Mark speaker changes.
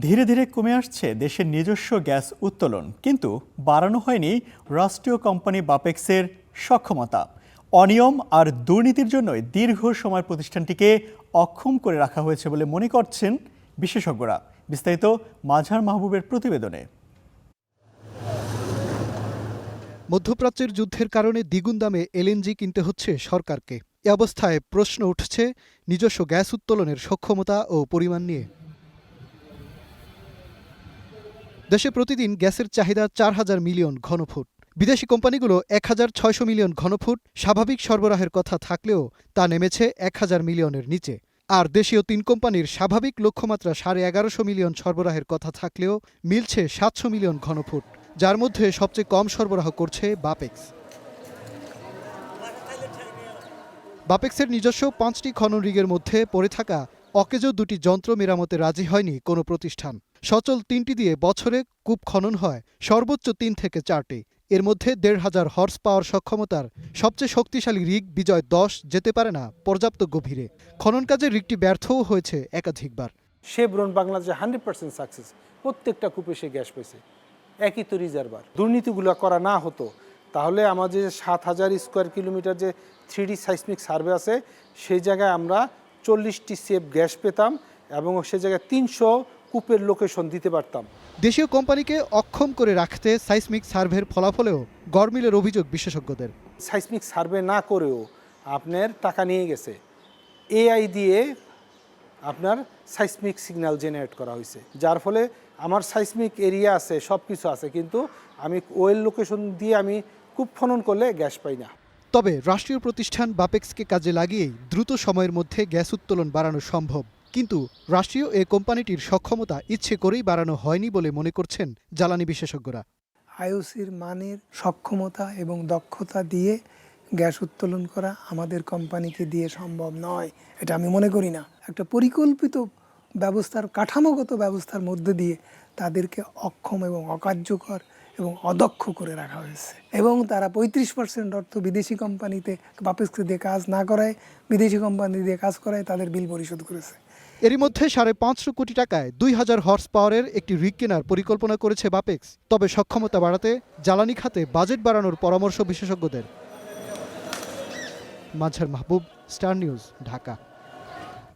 Speaker 1: ধীরে ধীরে কমে আসছে দেশের নিজস্ব গ্যাস উত্তোলন, কিন্তু বাড়ানো হয়নি রাষ্ট্রীয় কোম্পানি বাপেক্সের সক্ষমতা। অনিয়ম আর দুর্নীতির জন্যই দীর্ঘ সময় প্রতিষ্ঠানটিকে অক্ষম করে রাখা হয়েছে বলে মনে করছেন বিশেষজ্ঞরা। বিস্তারিত মাঝার মাহবুবের প্রতিবেদনে।
Speaker 2: মধ্যপ্রাচ্যের যুদ্ধের কারণে দ্বিগুণ দামে এলএনজি কিনতে হচ্ছে সরকারকে। এ অবস্থায় প্রশ্ন উঠছে নিজস্ব গ্যাস উত্তোলনের সক্ষমতা ও পরিমাণ নিয়ে। দেশে প্রতিদিন গ্যাসের চাহিদা ৪,০০০ মিলিয়ন ঘনফুট। বিদেশি কোম্পানিগুলো ১,৬০০ মিলিয়ন ঘনফুট স্বাভাবিক সরবরাহের কথা থাকলেও তা নেমেছে ১,০০০ মিলিয়নের নিচে। আর দেশীয় ৩ কোম্পানির স্বাভাবিক লক্ষ্যমাত্রা ১১৫০ মিলিয়ন সরবরাহের কথা থাকলেও মিলছে ৭০০ মিলিয়ন ঘনফুট, যার মধ্যে সবচেয়ে কম সরবরাহ করছে বাপেক্স। বাপেক্সের নিজস্ব ৫টি খনন রিগের মধ্যে পড়ে থাকা অকেজো ২টি যন্ত্র মেরামতে রাজি হয়নি কোনো প্রতিষ্ঠান। সচল ৩টি দিয়ে বছরে কূপ খনন হয় সর্বোচ্চ ৩ থেকে ৪টি। এর মধ্যে ১,৫০০ হর্স পাওয়ার সক্ষমতার সবচেয়ে শক্তিশালী রিগ বিজয়-১০ যেতে পারে না পর্যাপ্ত গভীরে। খনন কাজে রিগটি ব্যর্থও হয়েছে একাধিকবার।
Speaker 3: শেভরন বাংলাদেশে 100% সাকসেস, প্রত্যেকটা কূপে সে গ্যাস পেয়েছে, একই তো রিজার্ভার। দুর্নীতিগুলো করা না হতো তাহলে আমাদের ৭,০০০ স্কোয়ার কিলোমিটার যে 3D সাইসমিক সার্ভে আছে, সেই জায়গায় আমরা 40টি সেফ গ্যাস পেতাম এবং সে জায়গায় ৩০০ কূপের লোকেশন দিতে পারতাম।
Speaker 2: দেশীয় কোম্পানিকে অক্ষম করে রাখতে সাইসমিক সার্ভের ফলাফলেও গরমিলের অভিযোগ বিশেষজ্ঞদের।
Speaker 3: সাইসমিক সার্ভে না করেও আপনার টাকা নিয়ে গেছে, এআই দিয়ে আপনার সাইসমিক সিগন্যাল জেনারেট করা হয়েছে, যার ফলে আমার সাইসমিক এরিয়া আছে, সব কিছু আছে, কিন্তু আমি ওয়েল লোকেশন দিয়ে আমি কূপ খনন করলে গ্যাস পাই না।
Speaker 2: তবে রাষ্ট্রীয় প্রতিষ্ঠান বাপেক্সকে কাজে লাগিয়েই দ্রুত সময়ের মধ্যে গ্যাস উত্তোলন বাড়ানো সম্ভব। কিন্তু রাষ্ট্রীয় এ কোম্পানিটির সক্ষমতা ইচ্ছে করেই বাড়ানো হয়নি বলে মনে করছেন জ্বালানি বিশেষজ্ঞরা।
Speaker 4: আইওসির মানের সক্ষমতা এবং দক্ষতা দিয়ে গ্যাস উত্তোলন করা আমাদের কোম্পানিকে দিয়ে সম্ভব নয়, এটা আমি মনে করি না। একটা পরিকল্পিত ব্যবস্থার, কাঠামোগত ব্যবস্থার মধ্যে দিয়ে তাদেরকে অক্ষম এবং অকার্যকর এবং অদক্ষ করে রাখা হয়েছে, এবং তারা ৩৫% অর্থ বিদেশি কোম্পানিতে বাপেক্সকে দিয়ে কাজ না করায়, বিদেশি কোম্পানি দিয়ে কাজ করায় তাদের বিল পরিশোধ করেছে।
Speaker 2: এরই মধ্যে ৫৫০ কোটি টাকায় ২,০০০ হর্স পাওয়ারের একটি রিগ কেনার পরিকল্পনা করেছে বাপেক্স। তবে সক্ষমতা বাড়াতে জ্বালানি খাতে বাজেট বাড়ানোর পরামর্শ বিশেষজ্ঞদের। মাঝার মাহবুব, স্টার নিউজ, ঢাকা।